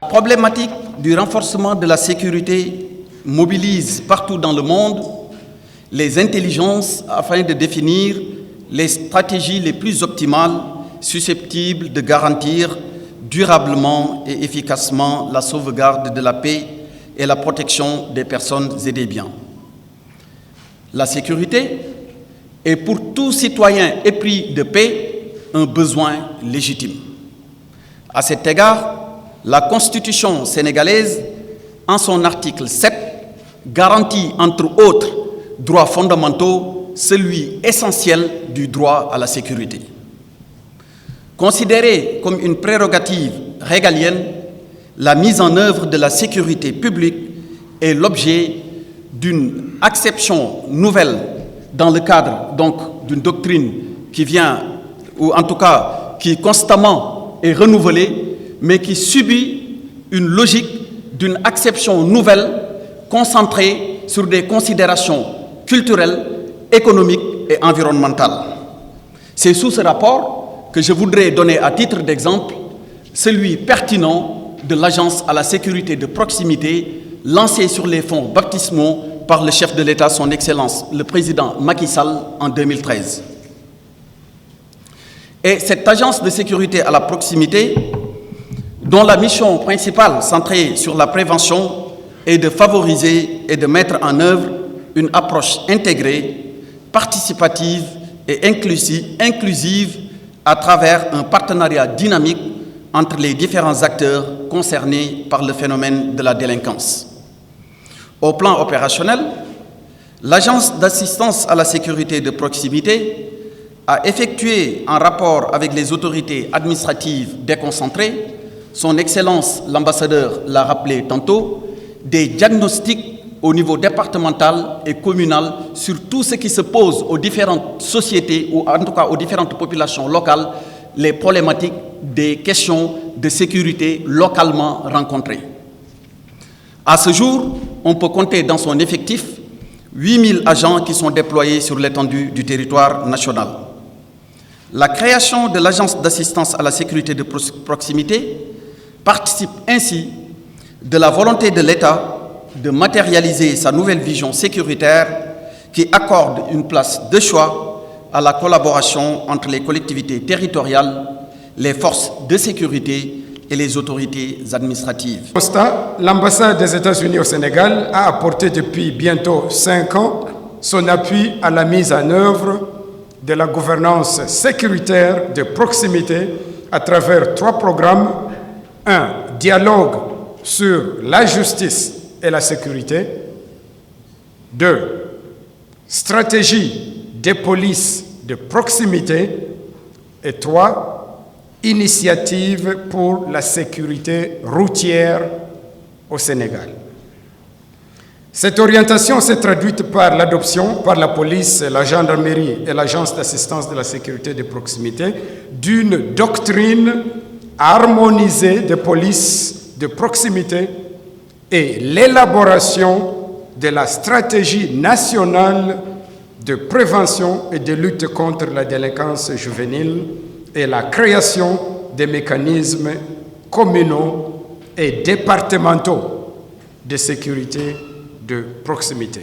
problématique du renforcement de la sécurité mobilise partout dans le monde les intelligences afin de définir les stratégies les plus optimales susceptibles de garantir durablement et efficacement la sauvegarde de la paix et la protection des personnes et des biens. La sécurité est pour tout citoyen épris de paix un besoin légitime. À cet égard, la Constitution sénégalaise, en son article 7, garantit entre autres droits fondamentaux celui essentiel du droit à la sécurité. Considérée comme une prérogative régalienne, la mise en œuvre de la sécurité publique est l'objet d'une acception nouvelle dans le cadre donc d'une doctrine qui vient, ou en tout cas qui constamment est renouvelée, mais qui subit une logique d'une acception nouvelle concentrée sur des considérations culturelles, économiques et environnementales. C'est sous ce rapport que je voudrais donner à titre d'exemple celui pertinent de l'Agence à la sécurité de proximité lancée sur les fonds baptismaux par le chef de l'État, son Excellence, le président Macky Sall, en 2013. Et cette agence de sécurité à la proximité, dont la mission principale centrée sur la prévention est de favoriser et de mettre en œuvre une approche intégrée, participative et inclusive à travers un partenariat dynamique entre les différents acteurs concernés par le phénomène de la délinquance. Au plan opérationnel, l'Agence d'assistance à la sécurité de proximité a effectué, en rapport avec les autorités administratives déconcentrées, son Excellence l'ambassadeur l'a rappelé tantôt, des diagnostics au niveau départemental et communal sur tout ce qui se pose aux différentes sociétés, ou en tout cas aux différentes populations locales, les problématiques des questions de sécurité localement rencontrées. À ce jour, on peut compter dans son effectif 8000 agents qui sont déployés sur l'étendue du territoire national. La création de l'Agence d'assistance à la sécurité de proximité participe ainsi de la volonté de l'État de matérialiser sa nouvelle vision sécuritaire qui accorde une place de choix à la collaboration entre les collectivités territoriales, les forces de sécurité et les autorités administratives. Constat, l'ambassade des États-Unis au Sénégal a apporté depuis bientôt 5 ans son appui à la mise en œuvre de la gouvernance sécuritaire de proximité à travers 3 programmes. 1. Dialogue sur la justice et la sécurité. 2. Stratégie des polices de proximité. Et 3. Initiative pour la sécurité routière au Sénégal. Cette orientation s'est traduite par l'adoption par la police, la gendarmerie et l'Agence d'assistance de la sécurité de proximité d'une doctrine harmonisée de police de proximité et l'élaboration de la stratégie nationale de prévention et de lutte contre la délinquance juvénile et la création des mécanismes communaux et départementaux de sécurité de proximité.